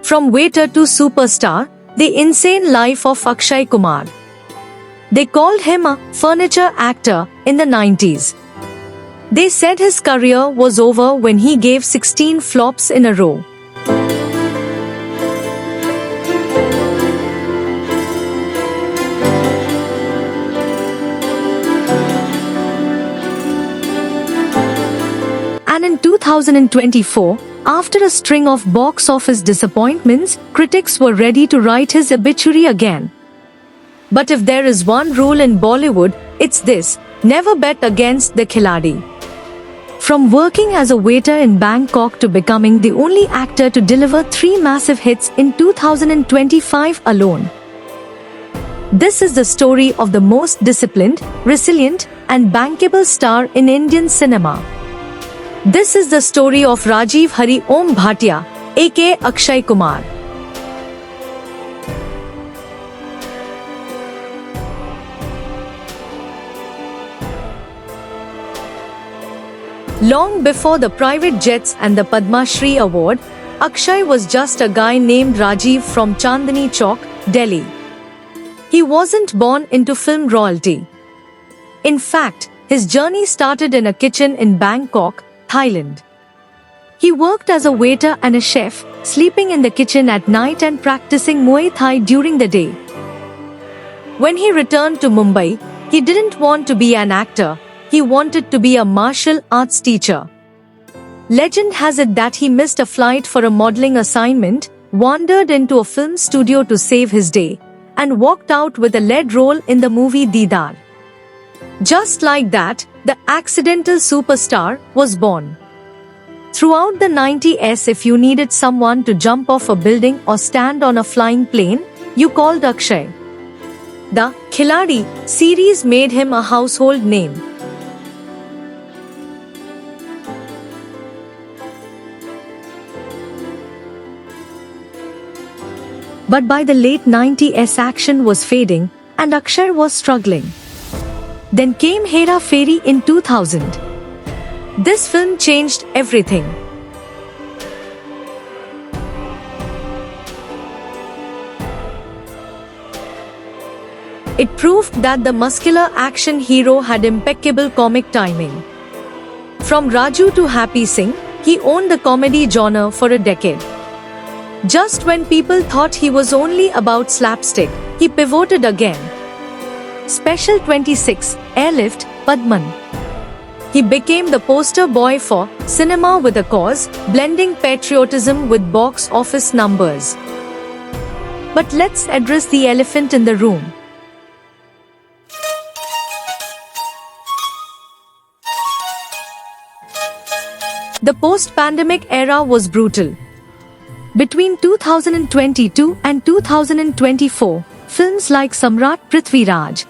From waiter to superstar, the insane life of Akshay Kumar. They called him a furniture actor in the 90s. They said his career was over when he gave 16 flops in a row. And in 2024, after a string of box office disappointments, critics were ready to write his obituary again. But if there is one rule in Bollywood, it's this: never bet against the Khiladi. From working as a waiter in Bangkok to becoming the only actor to deliver 3 massive hits in 2025 alone. This is the story of the most disciplined, resilient, and bankable star in Indian cinema. This is the story of Rajiv Hari Om Bhatia, aka Akshay Kumar. Long before the private jets and the Padma Shri Award, Akshay was just a guy named Rajiv from Chandni Chowk, Delhi. He wasn't born into film royalty. In fact, his journey started in a kitchen in Bangkok, Thailand. He worked as a waiter and a chef, sleeping in the kitchen at night and practicing Muay Thai during the day. When he returned to Mumbai, he didn't want to be an actor, he wanted to be a martial arts teacher. Legend has it that he missed a flight for a modeling assignment, wandered into a film studio to save his day, and walked out with a lead role in the movie Deedar. Just like that, the accidental superstar was born. Throughout the 90s, if you needed someone to jump off a building or stand on a flying plane, you called Akshay. The Khiladi series made him a household name. But by the late 90s, action was fading and Akshay was struggling. Then came Hera Pheri in 2000. This film changed everything. It proved that the muscular action hero had impeccable comic timing. From Raju to Happy Singh, he owned the comedy genre for a decade. Just when people thought he was only about slapstick, he pivoted again. Special 26, Airlift, Padman. He became the poster boy for Cinema with a Cause, blending patriotism with box office numbers. But let's address the elephant in the room. The post-pandemic era was brutal. Between 2022 and 2024, films like Samrat Prithviraj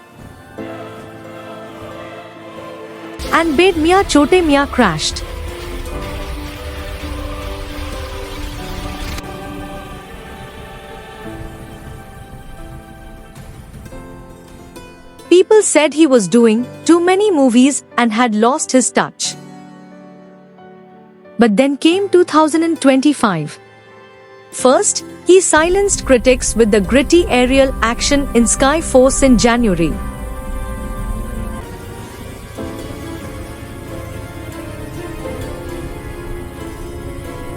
and Bed Miyan Chote Miyan crashed. People said he was doing too many movies and had lost his touch. But then came 2025. First, he silenced critics with the gritty aerial action in Sky Force in January.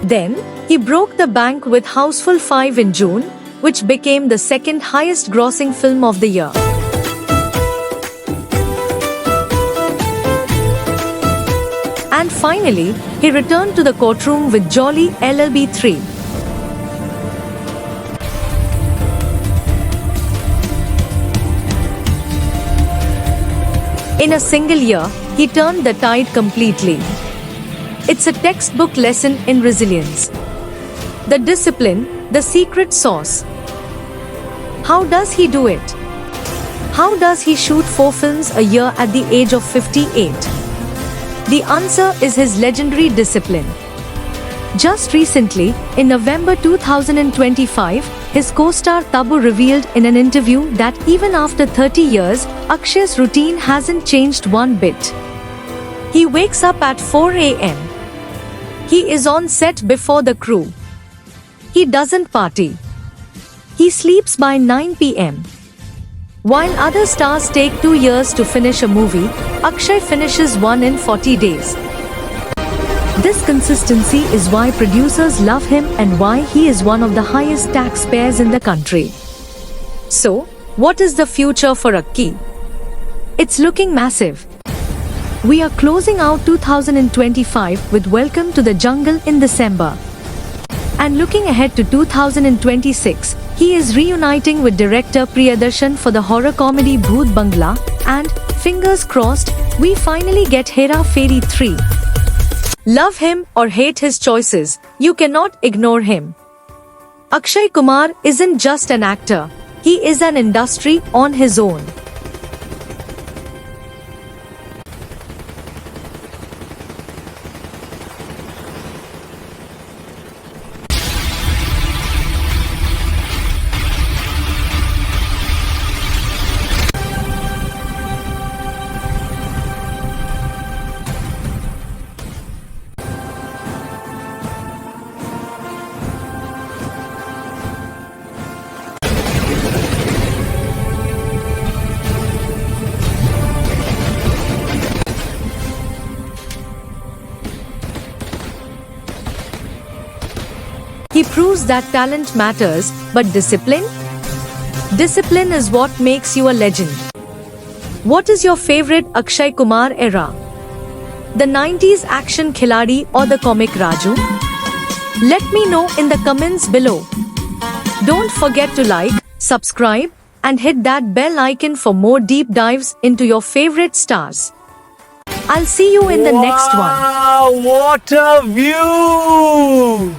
Then, he broke the bank with Houseful 5 in June, which became the second highest grossing film of the year. And finally, he returned to the courtroom with Jolly LLB 3. In a single year, he turned the tide completely. It's a textbook lesson in resilience. The discipline, the secret sauce. How does he do it? How does he shoot 4 films a year at the age of 58? The answer is his legendary discipline. Just recently, in November 2025, his co-star Tabu revealed in an interview that even after 30 years, Akshay's routine hasn't changed one bit. He wakes up at 4 a.m. He is on set before the crew. He doesn't party. He sleeps by 9 p.m. While other stars take 2 years to finish a movie, Akshay finishes one in 40 days. This consistency is why producers love him and why he is one of the highest taxpayers in the country. So, what is the future for Akki? It's looking massive. We are closing out 2025 with Welcome to the Jungle in December. And looking ahead to 2026, he is reuniting with director Priyadarshan for the horror comedy Bhoot Bangla, and, fingers crossed, we finally get Hera Fairy 3. Love him or hate his choices, you cannot ignore him. Akshay Kumar isn't just an actor, he is an industry on his own. He proves that talent matters, but discipline? Discipline is what makes you a legend. What is your favorite Akshay Kumar era? The 90s action Khiladi or the comic Raju? Let me know in the comments below. Don't forget to like, subscribe, and hit that bell icon for more deep dives into your favorite stars. I'll see you in the next one. Wow, what a view!